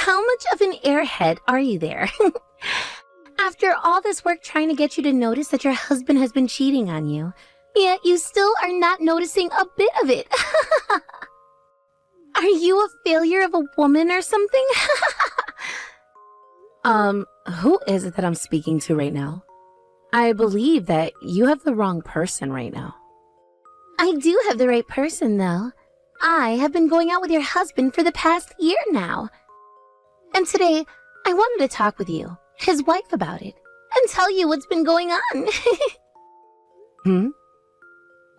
How much of an airhead are you there? After all this work trying to get you to notice that your husband has been cheating on you, yet you still are not noticing a bit of it. Are you a failure of a woman or something? Who is it that I'm speaking to right now? I believe that you have the wrong person right now. I do have the right person, though. I have been going out with your husband for the past year now. And today, I wanted to talk with you, his wife, about it, and tell you what's been going on.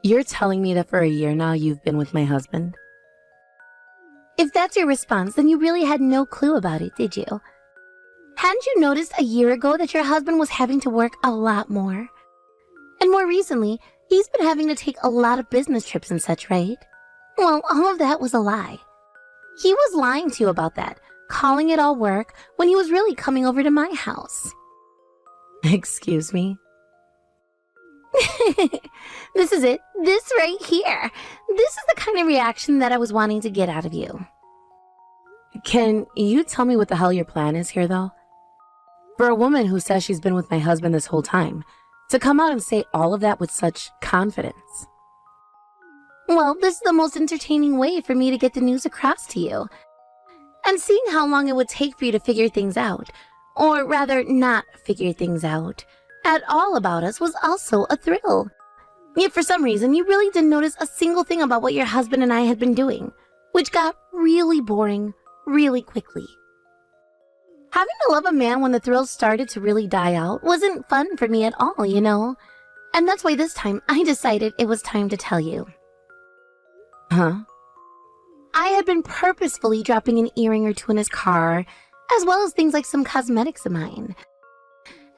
You're telling me that for a year now you've been with my husband? If that's your response, then you really had no clue about it, did you? Hadn't you noticed a year ago that your husband was having to work a lot more? And more recently, he's been having to take a lot of business trips and such, right? Well, all of that was a lie. He was lying to you about that, calling it all work when he was really coming over to my house. Excuse me? This is it. This right here. This is the kind of reaction that I was wanting to get out of you. Can you tell me what the hell your plan is here, though? For a woman who says she's been with my husband this whole time, to come out and say all of that with such confidence. Well, this is the most entertaining way for me to get the news across to you. And seeing how long it would take for you to figure things out, or rather not figure things out, at all about us was also a thrill. Yet for some reason, you really didn't notice a single thing about what your husband and I had been doing, which got really boring really quickly. Having to love a man when the thrills started to really die out wasn't fun for me at all, you know? And that's why this time I decided it was time to tell you. Huh? I had been purposefully dropping an earring or two in his car, as well as things like some cosmetics of mine.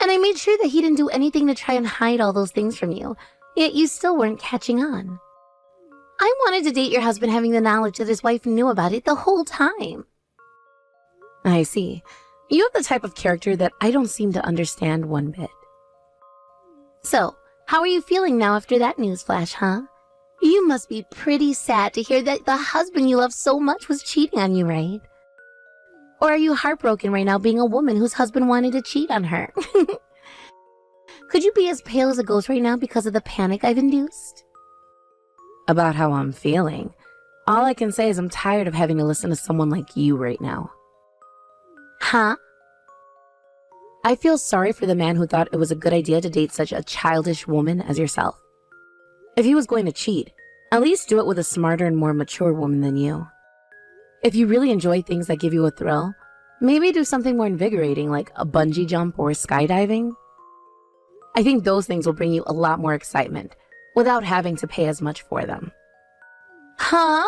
And I made sure that he didn't do anything to try and hide all those things from you, yet you still weren't catching on. I wanted to date your husband having the knowledge that his wife knew about it the whole time. I see. You have the type of character that I don't seem to understand one bit. So, how are you feeling now after that news flash, huh? You must be pretty sad to hear that the husband you love so much was cheating on you, right? Or are you heartbroken right now being a woman whose husband wanted to cheat on her? Could you be as pale as a ghost right now because of the panic I've induced? About how I'm feeling, all I can say is I'm tired of having to listen to someone like you right now. Huh? I feel sorry for the man who thought it was a good idea to date such a childish woman as yourself. If he was going to cheat, at least do it with a smarter and more mature woman than you. If you really enjoy things that give you a thrill, maybe do something more invigorating like a bungee jump or skydiving. I think those things will bring you a lot more excitement without having to pay as much for them. Huh?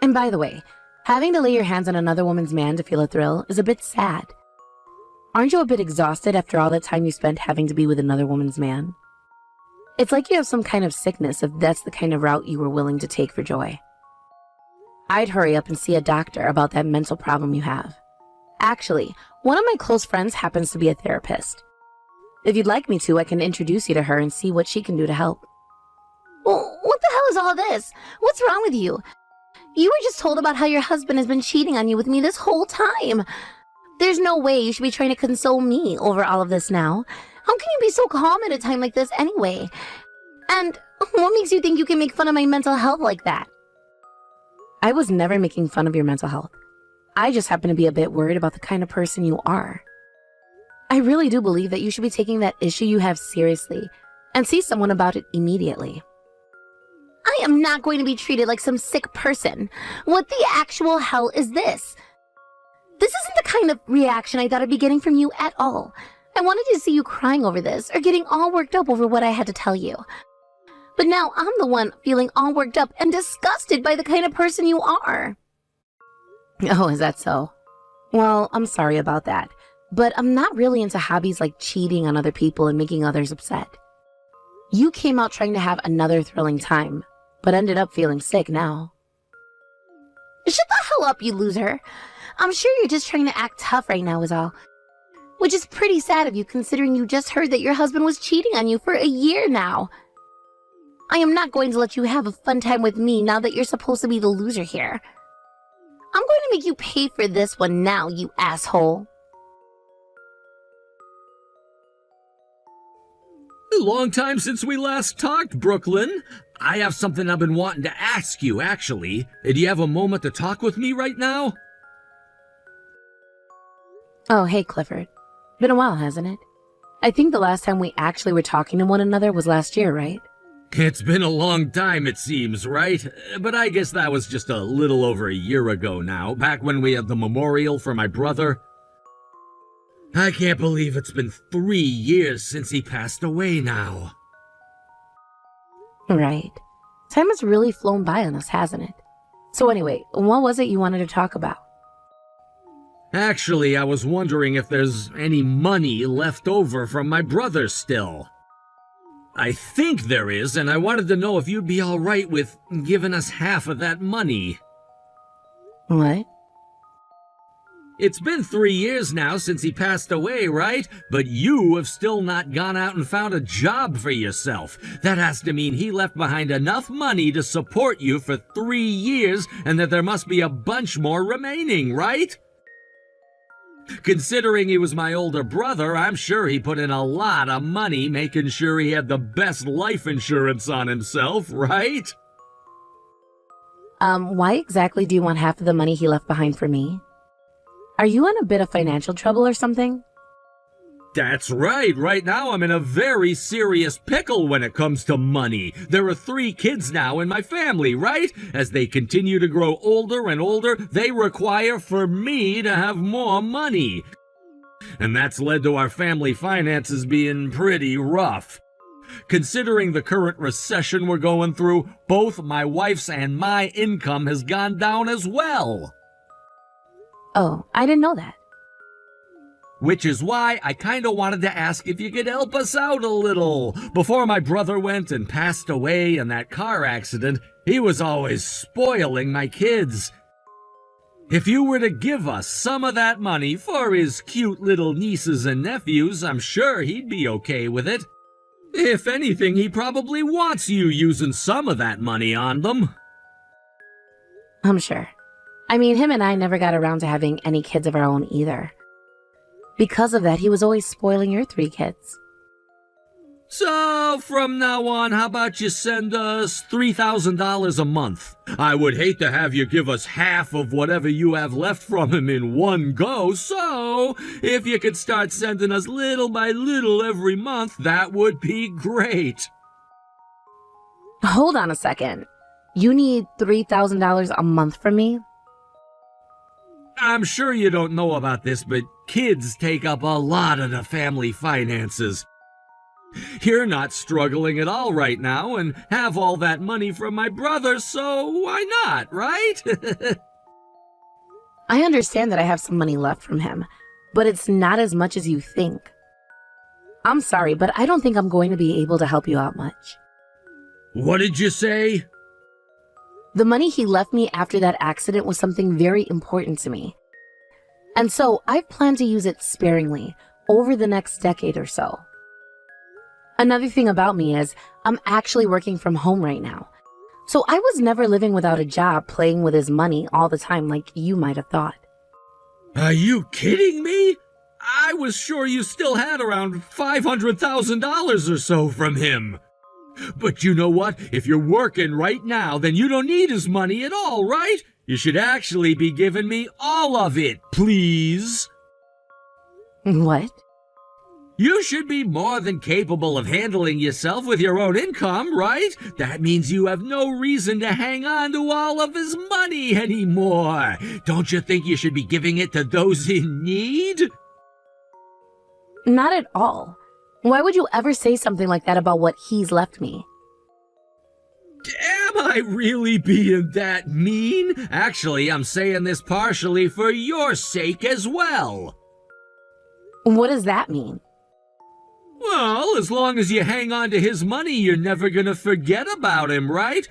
And by the way, having to lay your hands on another woman's man to feel a thrill is a bit sad. Aren't you a bit exhausted after all that time you spent having to be with another woman's man? It's like you have some kind of sickness if that's the kind of route you were willing to take for joy. I'd hurry up and see a doctor about that mental problem you have. Actually, one of my close friends happens to be a therapist. If you'd like me to, I can introduce you to her and see what she can do to help. Well, what the hell is all this? What's wrong with you? You were just told about how your husband has been cheating on you with me this whole time. There's no way you should be trying to console me over all of this now. How can you be so calm at a time like this anyway? And what makes you think you can make fun of my mental health like that? I was never making fun of your mental health. I just happen to be a bit worried about the kind of person you are. I really do believe that you should be taking that issue you have seriously and see someone about it immediately. I am not going to be treated like some sick person. What the actual hell is this? This isn't the kind of reaction I thought I'd be getting from you at all. I wanted to see you crying over this or getting all worked up over what I had to tell you. But now I'm the one feeling all worked up and disgusted by the kind of person you are. Oh, is that so? Well, I'm sorry about that. But I'm not really into hobbies like cheating on other people and making others upset. You came out trying to have another thrilling time, but ended up feeling sick now. Shut the hell up, you loser. I'm sure you're just trying to act tough right now is all. Which is pretty sad of you considering you just heard that your husband was cheating on you for a year now. I am not going to let you have a fun time with me now that you're supposed to be the loser here. I'm going to make you pay for this one now, you asshole. Long time since we last talked, Brooklyn. I have something I've been wanting to ask you, actually. Do you have a moment to talk with me right now? Oh, hey, Clifford. Been a while, hasn't it? I think the last time we actually were talking to one another was last year, right? It's been a long time, it seems, right? But I guess that was just a little over a year ago now, back when we had the memorial for my brother. I can't believe it's been 3 years since he passed away now. Right. Time has really flown by on us, hasn't it? So anyway, what was it you wanted to talk about? Actually, I was wondering if there's any money left over from my brother still. I think there is, and I wanted to know if you'd be all right with giving us half of that money. What? It's been 3 years now since he passed away, right? But you have still not gone out and found a job for yourself. That has to mean he left behind enough money to support you for 3 years, and that there must be a bunch more remaining, right? Considering he was my older brother, I'm sure he put in a lot of money making sure he had the best life insurance on himself, right? Why exactly do you want half of the money he left behind for me? Are you in a bit of financial trouble or something? That's right. Right now I'm in a very serious pickle when it comes to money. There are 3 kids now in my family, right? As they continue to grow older and older, they require for me to have more money. And that's led to our family finances being pretty rough. Considering the current recession we're going through, both my wife's and my income has gone down as well. Oh, I didn't know that. Which is why I kinda wanted to ask if you could help us out a little. Before my brother went and passed away in that car accident, he was always spoiling my kids. If you were to give us some of that money for his cute little nieces and nephews, I'm sure he'd be okay with it. If anything, he probably wants you using some of that money on them. I'm sure. I mean, him and I never got around to having any kids of our own either. Because of that, he was always spoiling your 3 kids. So, from now on, how about you send us $3,000 a month? I would hate to have you give us half of whatever you have left from him in one go, so if you could start sending us little by little every month, that would be great. Hold on a second. You need $3,000 a month from me? I'm sure you don't know about this, but kids take up a lot of the family finances. You're not struggling at all right now and have all that money from my brother, so why not, right? I understand that I have some money left from him, but it's not as much as you think. I'm sorry, but I don't think I'm going to be able to help you out much. What did you say? The money he left me after that accident was something very important to me. And so I've planned to use it sparingly over the next decade or so. Another thing about me is I'm actually working from home right now. So I was never living without a job playing with his money all the time like you might have thought. Are you kidding me? I was sure you still had around $500,000 or so from him. But you know what? If you're working right now, then you don't need his money at all, right? You should actually be giving me all of it, please. What? You should be more than capable of handling yourself with your own income, right? That means you have no reason to hang on to all of his money anymore. Don't you think you should be giving it to those in need? Not at all. Why would you ever say something like that about what he's left me? Am I really being that mean? Actually, I'm saying this partially for your sake as well. What does that mean? Well, as long as you hang on to his money, you're never gonna forget about him, right?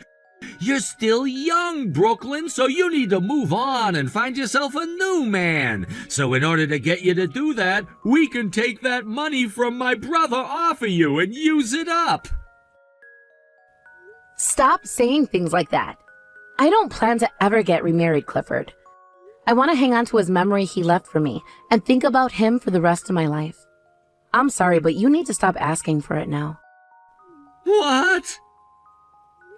You're still young, Brooklyn, so you need to move on and find yourself a new man. So in order to get you to do that, we can take that money from my brother off of you and use it up. Stop saying things like that. I don't plan to ever get remarried, Clifford. I want to hang on to his memory he left for me and think about him for the rest of my life. I'm sorry, but you need to stop asking for it now. What?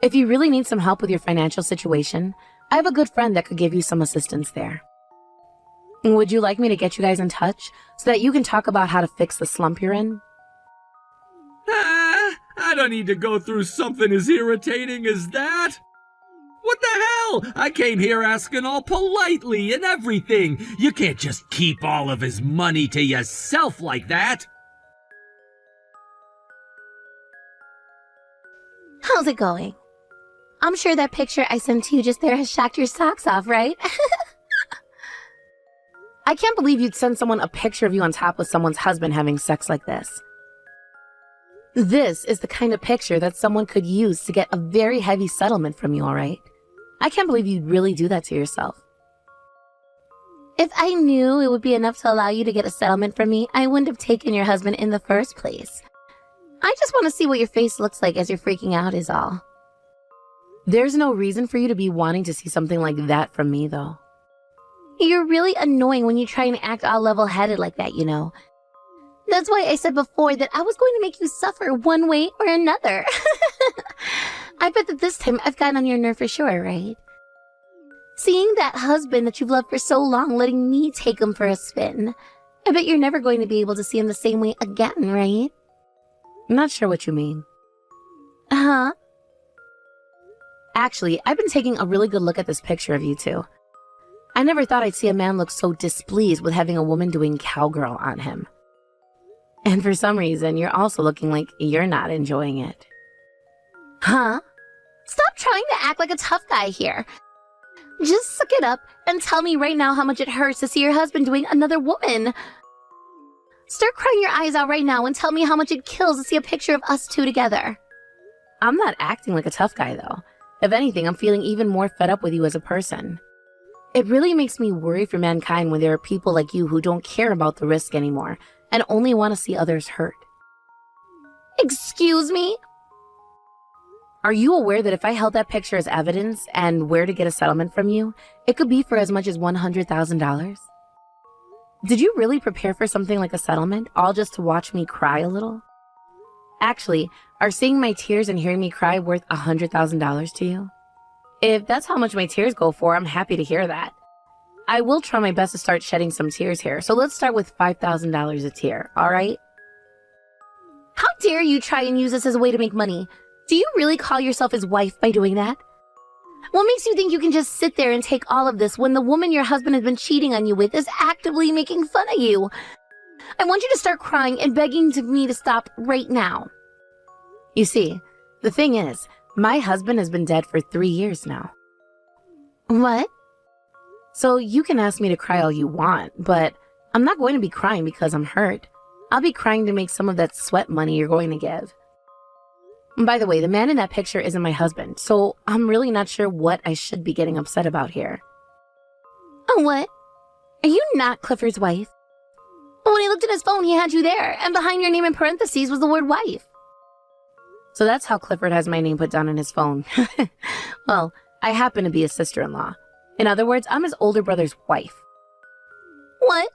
If you really need some help with your financial situation, I have a good friend that could give you some assistance there. Would you like me to get you guys in touch so that you can talk about how to fix the slump you're in? I don't need to go through something as irritating as that. What the hell? I came here asking all politely and everything. You can't just keep all of his money to yourself like that. How's it going? I'm sure that picture I sent to you just there has shocked your socks off, right? I can't believe you'd send someone a picture of you on top with someone's husband having sex like this. This is the kind of picture that someone could use to get a very heavy settlement from you, all right? I can't believe you'd really do that to yourself. If I knew it would be enough to allow you to get a settlement from me, I wouldn't have taken your husband in the first place. I just want to see what your face looks like as you're freaking out is all. There's no reason for you to be wanting to see something like that from me, though. You're really annoying when you try and act all level-headed like that, you know. That's why I said before that I was going to make you suffer one way or another. I bet that this time I've gotten on your nerve for sure, right? Seeing that husband that you've loved for so long letting me take him for a spin. I bet you're never going to be able to see him the same way again, right? I'm not sure what you mean. Huh? Actually, I've been taking a really good look at this picture of you two. I never thought I'd see a man look so displeased with having a woman doing cowgirl on him. And for some reason, you're also looking like you're not enjoying it. Huh? Stop trying to act like a tough guy here. Just suck it up and tell me right now how much it hurts to see your husband doing another woman. Start crying your eyes out right now and tell me how much it kills to see a picture of us two together. I'm not acting like a tough guy, though. If anything, I'm feeling even more fed up with you as a person. It really makes me worry for mankind when there are people like you who don't care about the risk anymore and only want to see others hurt. Excuse me? Are you aware that if I held that picture as evidence and where to get a settlement from you, it could be for as much as $100,000? Did you really prepare for something like a settlement, all just to watch me cry a little? Actually, are seeing my tears and hearing me cry worth $100,000 to you? If that's how much my tears go for, I'm happy to hear that. I will try my best to start shedding some tears here, so let's start with $5,000 a tear, alright? How dare you try and use this as a way to make money? Do you really call yourself his wife by doing that? What makes you think you can just sit there and take all of this when the woman your husband has been cheating on you with is actively making fun of you? I want you to start crying and begging me to stop right now. You see, the thing is, my husband has been dead for 3 years now. What? So you can ask me to cry all you want, but I'm not going to be crying because I'm hurt. I'll be crying to make some of that sweat money you're going to give. And by the way, the man in that picture isn't my husband, so I'm really not sure what I should be getting upset about here. Oh, what? Are you not Clifford's wife? When I looked at his phone, he had you there, and behind your name in parentheses was the word wife. So that's how Clifford has my name put down on his phone. Well, I happen to be his sister-in-law. In other words, I'm his older brother's wife. What?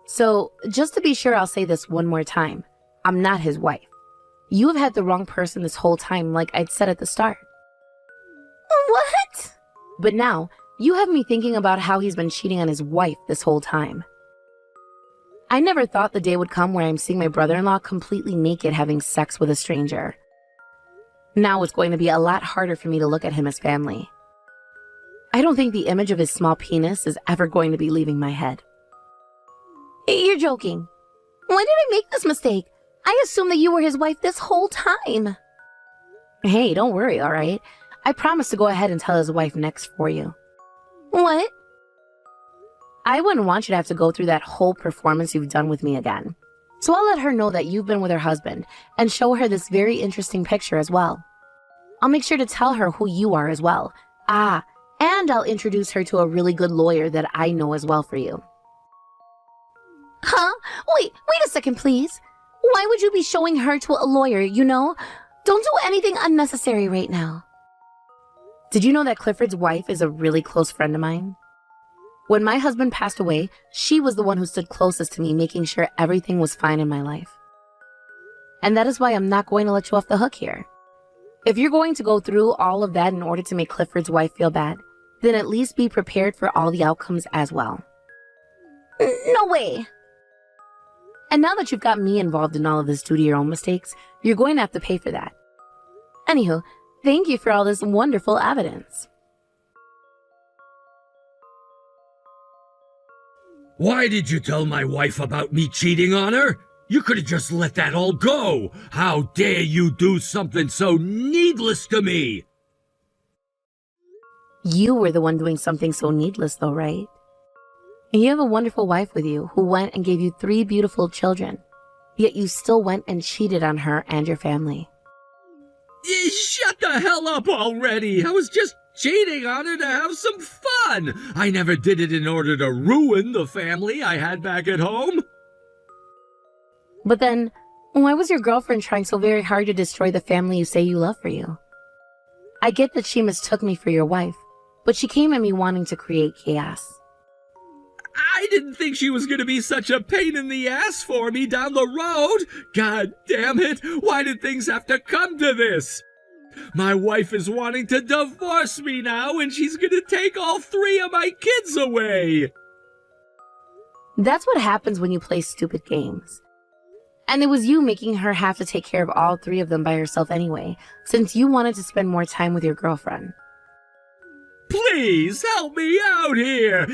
So, just to be sure, I'll say this one more time. I'm not his wife. You have had the wrong person this whole time, like I'd said at the start. What? But now, you have me thinking about how he's been cheating on his wife this whole time. I never thought the day would come where I'm seeing my brother-in-law completely naked having sex with a stranger. Now it's going to be a lot harder for me to look at him as family. I don't think the image of his small penis is ever going to be leaving my head. You're joking. Why did I make this mistake? I assumed that you were his wife this whole time. Hey, don't worry, all right? I promise to go ahead and tell his wife next for you. What? I wouldn't want you to have to go through that whole performance you've done with me again. So I'll let her know that you've been with her husband and show her this very interesting picture as well. I'll make sure to tell her who you are as well. And I'll introduce her to a really good lawyer that I know as well for you. Huh? Wait a second, please. Why would you be showing her to a lawyer, you know? Don't do anything unnecessary right now. Did you know that Clifford's wife is a really close friend of mine? When my husband passed away, she was the one who stood closest to me, making sure everything was fine in my life. And that is why I'm not going to let you off the hook here. If you're going to go through all of that in order to make Clifford's wife feel bad, then at least be prepared for all the outcomes as well. No way. And now that you've got me involved in all of this due to your own mistakes, you're going to have to pay for that. Anywho, thank you for all this wonderful evidence. Why did you tell my wife about me cheating on her? You could have just let that all go. How dare you do something so needless to me? You were the one doing something so needless though, right? And you have a wonderful wife with you who went and gave you 3 beautiful children. Yet you still went and cheated on her and your family. Shut the hell up already. I was just cheating on her to have some fun. I never did it in order to ruin the family I had back at home. But then, why was your girlfriend trying so very hard to destroy the family you say you love for you? I get that she mistook me for your wife, but she came at me wanting to create chaos. I didn't think she was going to be such a pain in the ass for me down the road. God damn it, why did things have to come to this? My wife is wanting to divorce me now, and she's going to take all 3 of my kids away. That's what happens when you play stupid games. And it was you making her have to take care of all 3 of them by herself anyway, since you wanted to spend more time with your girlfriend. Please help me out here.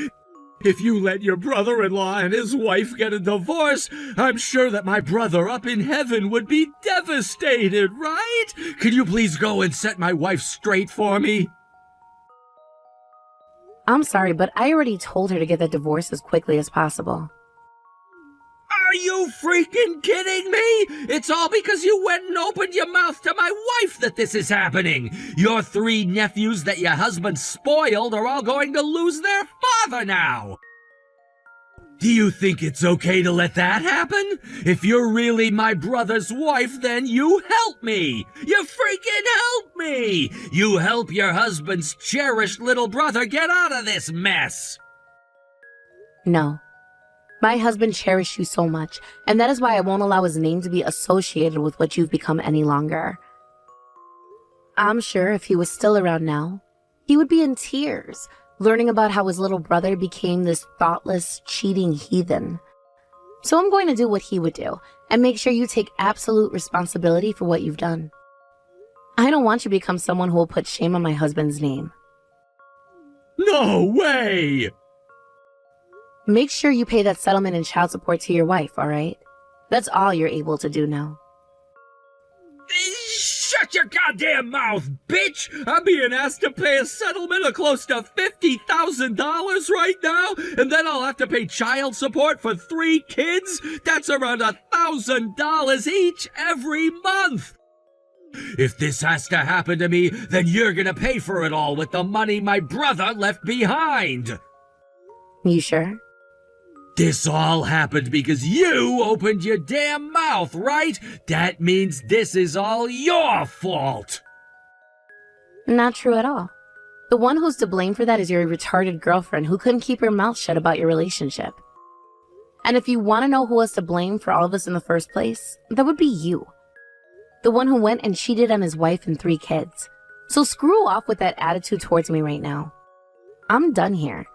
If you let your brother-in-law and his wife get a divorce, I'm sure that my brother up in heaven would be devastated, right? Can you please go and set my wife straight for me? I'm sorry, but I already told her to get that divorce as quickly as possible. Are you freaking kidding me? It's all because you went and opened your mouth to my wife that this is happening. Your 3 nephews that your husband spoiled are all going to lose their father now. Do you think it's okay to let that happen? If you're really my brother's wife, then you help me. You freaking help me. You help your husband's cherished little brother get out of this mess. No. My husband cherished you so much, and that is why I won't allow his name to be associated with what you've become any longer. I'm sure if he was still around now, he would be in tears, learning about how his little brother became this thoughtless, cheating heathen. So I'm going to do what he would do, and make sure you take absolute responsibility for what you've done. I don't want you to become someone who will put shame on my husband's name. No way! Make sure you pay that settlement and child support to your wife, alright? That's all you're able to do now. Shut your goddamn mouth, bitch! I'm being asked to pay a settlement of close to $50,000 right now, and then I'll have to pay child support for 3 kids? That's around $1,000 each every month! If this has to happen to me, then you're gonna pay for it all with the money my brother left behind! You sure? This all happened because you opened your damn mouth, right? That means this is all your fault. Not true at all. The one who's to blame for that is your retarded girlfriend who couldn't keep her mouth shut about your relationship. And if you want to know who was to blame for all of this in the first place, that would be you. The one who went and cheated on his wife and 3 kids. So screw off with that attitude towards me right now. I'm done here.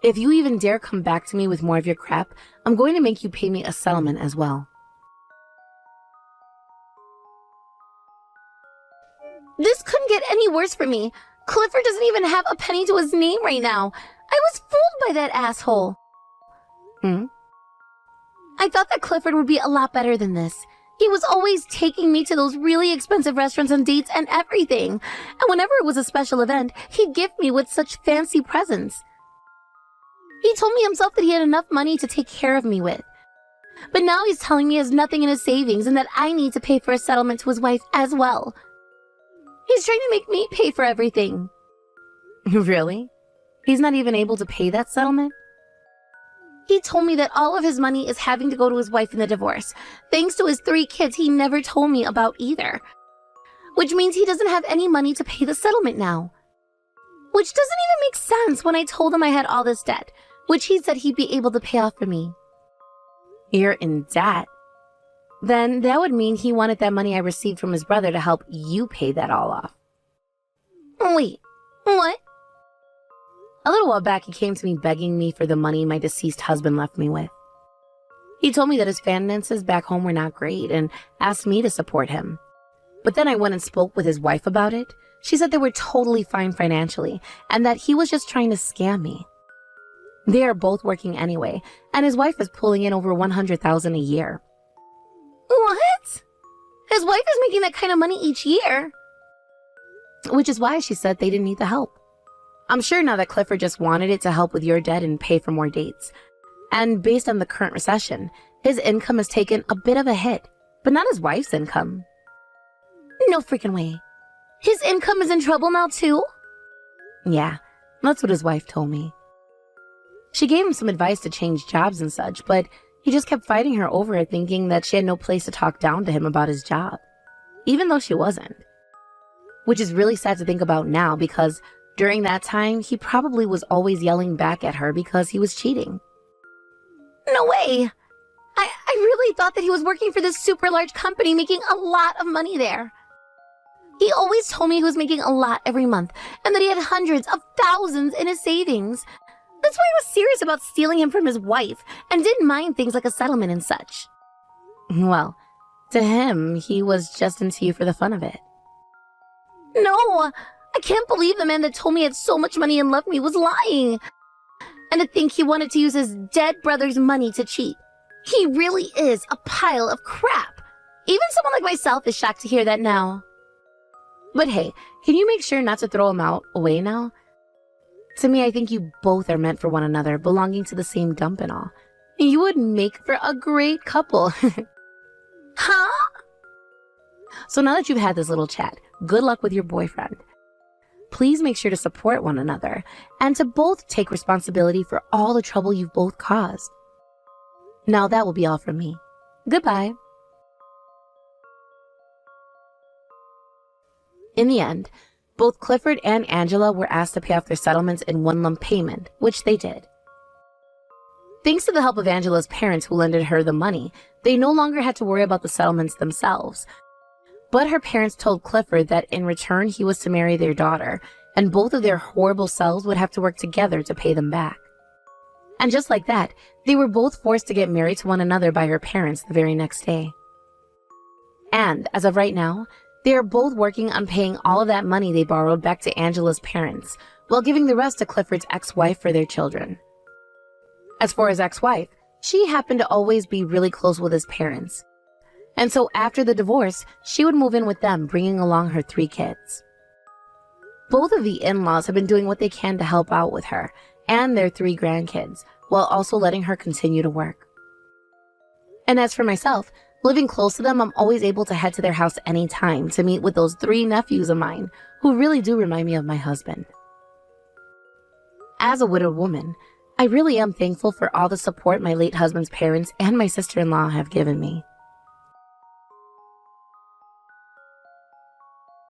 If you even dare come back to me with more of your crap, I'm going to make you pay me a settlement as well. This couldn't get any worse for me. Clifford doesn't even have a penny to his name right now. I was fooled by that asshole. I thought that Clifford would be a lot better than this. He was always taking me to those really expensive restaurants and dates and everything. And whenever it was a special event, he'd gift me with such fancy presents. He told me himself that he had enough money to take care of me with. But now he's telling me he has nothing in his savings and that I need to pay for a settlement to his wife as well. He's trying to make me pay for everything. Really? He's not even able to pay that settlement? He told me that all of his money is having to go to his wife in the divorce, thanks to his 3 kids he never told me about either. Which means he doesn't have any money to pay the settlement now. Which doesn't even make sense when I told him I had all this debt. which he said he'd be able to pay off for me. You're in debt? Then that would mean he wanted that money I received from his brother to help you pay that all off. Wait, what? A little while back, he came to me begging me for the money my deceased husband left me with. He told me that his finances back home were not great and asked me to support him. But then I went and spoke with his wife about it. She said they were totally fine financially and that he was just trying to scam me. They are both working anyway, and his wife is pulling in over $100,000 a year. What? His wife is making that kind of money each year. Which is why she said they didn't need the help. I'm sure now that Clifford just wanted it to help with your debt and pay for more dates. And based on the current recession, his income has taken a bit of a hit, but not his wife's income. No freaking way. His income is in trouble now too? Yeah, that's what his wife told me. She gave him some advice to change jobs and such, but he just kept fighting her over it, thinking that she had no place to talk down to him about his job, even though she wasn't. Which is really sad to think about now, because during that time, he probably was always yelling back at her because he was cheating. No way! I really thought that he was working for this super large company, making a lot of money there. He always told me he was making a lot every month, and that he had hundreds of thousands in his savings. That's why I was serious about stealing him from his wife, and didn't mind things like a settlement and such. Well, to him, he was just into you for the fun of it. No! I can't believe the man that told me he had so much money and loved me was lying. And to think he wanted to use his dead brother's money to cheat. He really is a pile of crap. Even someone like myself is shocked to hear that now. But hey, can you make sure not to throw him away now? To me, I think you both are meant for one another, belonging to the same dump and all. You would make for a great couple. Huh? So now that you've had this little chat, good luck with your boyfriend. Please make sure to support one another and to both take responsibility for all the trouble you've both caused. Now that will be all from me. Goodbye. In the end, both Clifford and Angela were asked to pay off their settlements in one lump payment, which they did. Thanks to the help of Angela's parents who lended her the money, they no longer had to worry about the settlements themselves. But her parents told Clifford that in return he was to marry their daughter, and both of their horrible selves would have to work together to pay them back. And just like that, they were both forced to get married to one another by her parents the very next day. And, as of right now, they are both working on paying all of that money they borrowed back to Angela's parents, while giving the rest to Clifford's ex-wife for their children. As for his ex-wife, she happened to always be really close with his parents. And so after the divorce, she would move in with them, bringing along her 3 kids. Both of the in-laws have been doing what they can to help out with her and their 3 grandkids, while also letting her continue to work. And as for myself, living close to them, I'm always able to head to their house anytime to meet with those 3 nephews of mine, who really do remind me of my husband. As a widowed woman, I really am thankful for all the support my late husband's parents and my sister-in-law have given me.